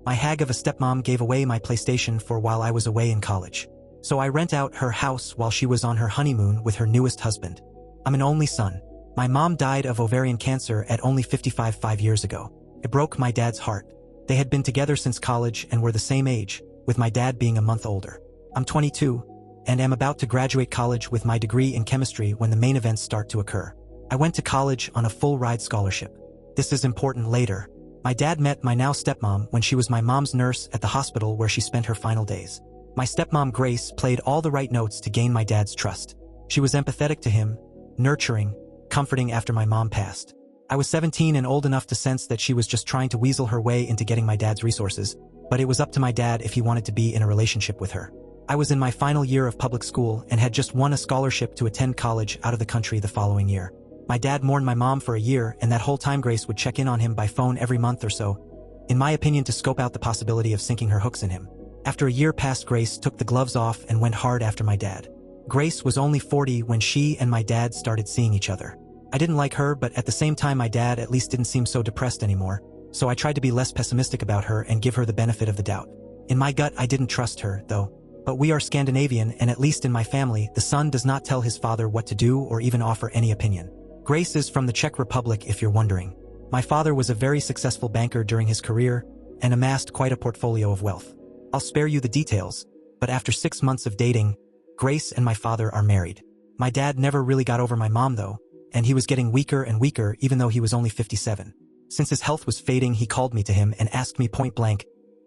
My hag of a stepmom gave away my PlayStation 4 while I was away in college. So I rent out her house while she was on her honeymoon with her newest husband. I'm an only son. My mom died of ovarian cancer at only 55 5 years ago. It broke my dad's heart. They had been together since college and were the same age, with my dad being a month older. I'm 22, and am about to graduate college with my degree in chemistry when the main events start to occur. I went to college on a full-ride scholarship. This is important later. My dad met my now stepmom when she was my mom's nurse at the hospital where she spent her final days. My stepmom Grace played all the right notes to gain my dad's trust. She was empathetic to him, nurturing, comforting after my mom passed. I was 17 and old enough to sense that she was just trying to weasel her way into getting my dad's resources, but it was up to my dad if he wanted to be in a relationship with her. I was in my final year of public school and had just won a scholarship to attend college out of the country the following year. My dad mourned my mom for a year, and that whole time Grace would check in on him by phone every month or so, in my opinion to scope out the possibility of sinking her hooks in him. After a year passed, Grace took the gloves off and went hard after my dad. Grace was only 40 when she and my dad started seeing each other. I didn't like her, but at the same time my dad at least didn't seem so depressed anymore, so I tried to be less pessimistic about her and give her the benefit of the doubt. In my gut I didn't trust her, though. But we are Scandinavian, and at least in my family, the son does not tell his father what to do or even offer any opinion. Grace is from the Czech Republic, if you're wondering. My father was a very successful banker during his career and amassed quite a portfolio of wealth. I'll spare you the details, but after 6 months of dating, Grace and my father are married. My dad never really got over my mom though, and he was getting weaker and weaker even though he was only 57. Since his health was fading, he called me to him and asked me point blank,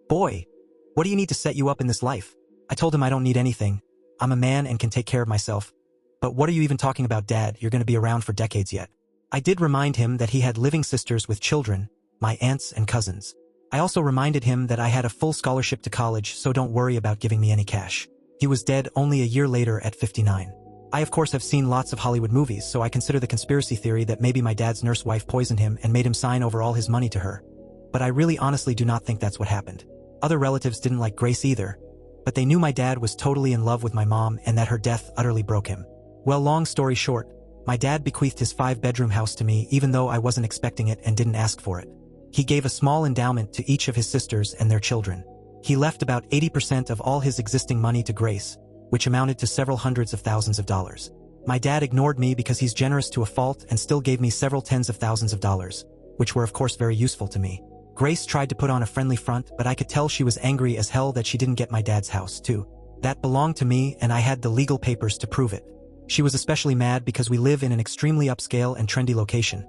"Boy, what do you need to set you up in this life?" I told him I don't need anything. I'm a man and can take care of myself. But what are you even talking about, Dad? You're going to be around for decades yet. I did remind him that he had living sisters with children, my aunts and cousins. I also reminded him that I had a full scholarship to college, so don't worry about giving me any cash. He was dead only a year later at 59. I of course have seen lots of Hollywood movies, so I consider the conspiracy theory that maybe my dad's nurse wife poisoned him and made him sign over all his money to her. But I really honestly do not think that's what happened. Other relatives didn't like Grace either, but they knew my dad was totally in love with my mom and that her death utterly broke him. Well, long story short, my dad bequeathed his 5-bedroom house to me even though I wasn't expecting it and didn't ask for it. He gave a small endowment to each of his sisters and their children. He left about 80% of all his existing money to Grace, which amounted to several hundreds of thousands of dollars. My dad ignored me because he's generous to a fault and still gave me several tens of thousands of dollars, which were of course very useful to me. Grace tried to put on a friendly front, but I could tell she was angry as hell that she didn't get my dad's house too. That belonged to me and I had the legal papers to prove it. She was especially mad because we live in an extremely upscale and trendy location,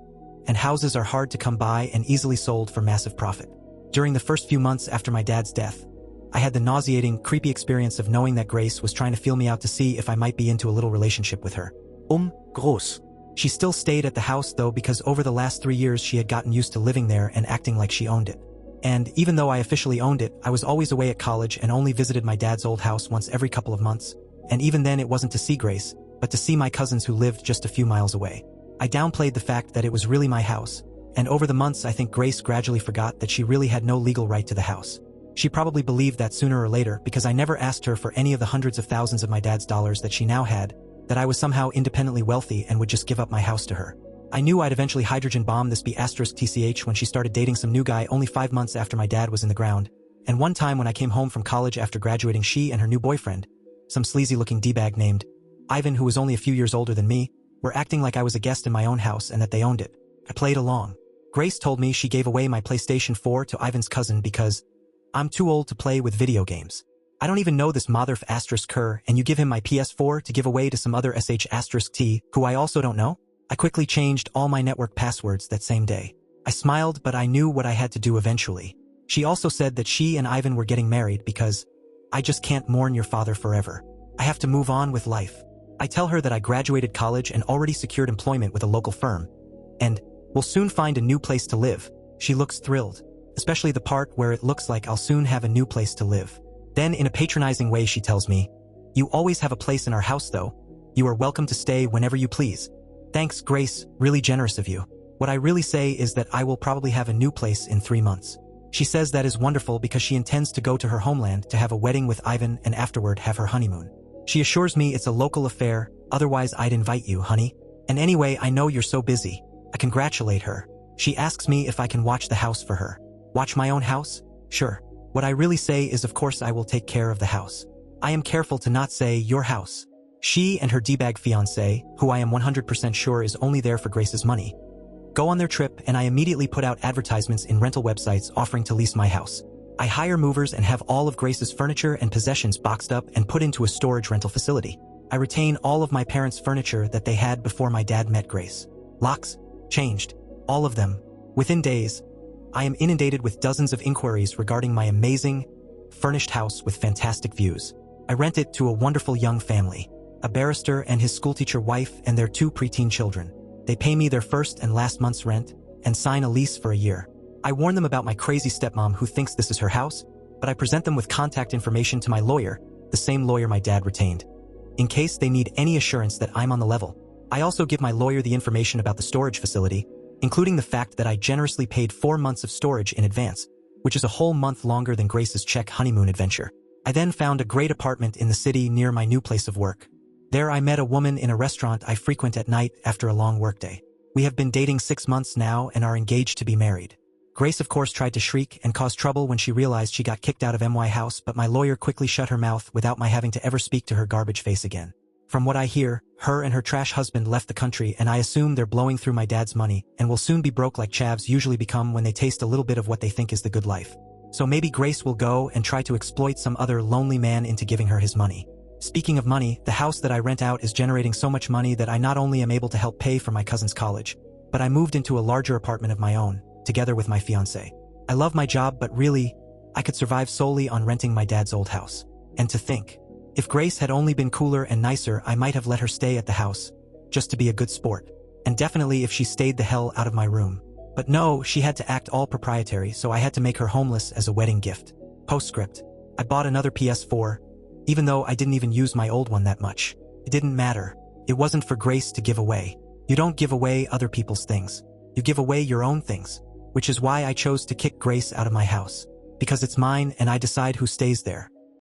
and houses are hard to come by and easily sold for massive profit. During the first few months after my dad's death, I had the nauseating, creepy experience of knowing that Grace was trying to feel me out to see if I might be into a little relationship with her. Gross. She still stayed at the house though because over the last 3 years she had gotten used to living there and acting like she owned it. And even though I officially owned it, I was always away at college and only visited my dad's old house once every couple of months, and even then it wasn't to see Grace, but to see my cousins who lived just a few miles away. I downplayed the fact that it was really my house, and over the months I think Grace gradually forgot that she really had no legal right to the house. She probably believed that sooner or later because I never asked her for any of the hundreds of thousands of my dad's dollars that she now had, that I was somehow independently wealthy and would just give up my house to her. I knew I'd eventually hydrogen bomb this *TCH when she started dating some new guy only 5 months after my dad was in the ground, and one time when I came home from college after graduating, she and her new boyfriend, some sleazy-looking D-bag named Ivan who was only a few years older than me, were acting like I was a guest in my own house and that they owned it. I played along. Grace told me she gave away my PlayStation 4 to Ivan's cousin because I'm too old to play with video games. I don't even know this motherf asterisk her, and you give him my PS4 to give away to some other sh asterisk t, who I also don't know? I quickly changed all my network passwords that same day. I smiled, but I knew what I had to do eventually. She also said that she and Ivan were getting married because I just can't mourn your father forever. I have to move on with life. I tell her that I graduated college and already secured employment with a local firm, and will soon find a new place to live. She looks thrilled, especially the part where it looks like I'll soon have a new place to live. Then in a patronizing way she tells me, "You always have a place in our house though. You are welcome to stay whenever you please." Thanks, Grace, really generous of you. What I really say is that I will probably have a new place in 3 months. She says that is wonderful because she intends to go to her homeland to have a wedding with Ivan and afterward have her honeymoon. She assures me it's a local affair, otherwise I'd invite you, honey. And anyway, I know you're so busy. I congratulate her. She asks me if I can watch the house for her. Watch my own house? Sure. What I really say is of course I will take care of the house. I am careful to not say your house. She and her D-bag fiancé, who I am 100% sure is only there for Grace's money, go on their trip and I immediately put out advertisements in rental websites offering to lease my house. I hire movers and have all of Grace's furniture and possessions boxed up and put into a storage rental facility. I retain all of my parents' furniture that they had before my dad met Grace. Locks, changed, all of them. Within days, I am inundated with dozens of inquiries regarding my amazing, furnished house with fantastic views. I rent it to a wonderful young family, a barrister and his schoolteacher wife and their 2 preteen children. They pay me their first and last month's rent and sign a lease for a year. I warn them about my crazy stepmom who thinks this is her house, but I present them with contact information to my lawyer, the same lawyer my dad retained, in case they need any assurance that I'm on the level. I also give my lawyer the information about the storage facility, including the fact that I generously paid 4 months of storage in advance, which is a whole month longer than Grace's Czech honeymoon adventure. I then found a great apartment in the city near my new place of work. There I met a woman in a restaurant I frequent at night after a long workday. We have been dating 6 months now and are engaged to be married. Grace of course tried to shriek and cause trouble when she realized she got kicked out of my house, but my lawyer quickly shut her mouth without my having to ever speak to her garbage face again. From what I hear, her and her trash husband left the country and I assume they're blowing through my dad's money and will soon be broke like chavs usually become when they taste a little bit of what they think is the good life. So maybe Grace will go and try to exploit some other lonely man into giving her his money. Speaking of money, the house that I rent out is generating so much money that I not only am able to help pay for my cousin's college, but I moved into a larger apartment of my own, together with my fiancé. I love my job, but really, I could survive solely on renting my dad's old house. And to think, if Grace had only been cooler and nicer, I might have let her stay at the house, just to be a good sport. And definitely if she stayed the hell out of my room. But no, she had to act all proprietary, so I had to make her homeless as a wedding gift. Postscript. I bought another PS4, even though I didn't even use my old one that much. It didn't matter. It wasn't for Grace to give away. You don't give away other people's things. You give away your own things. Which is why I chose to kick Grace out of my house. Because it's mine and I decide who stays there.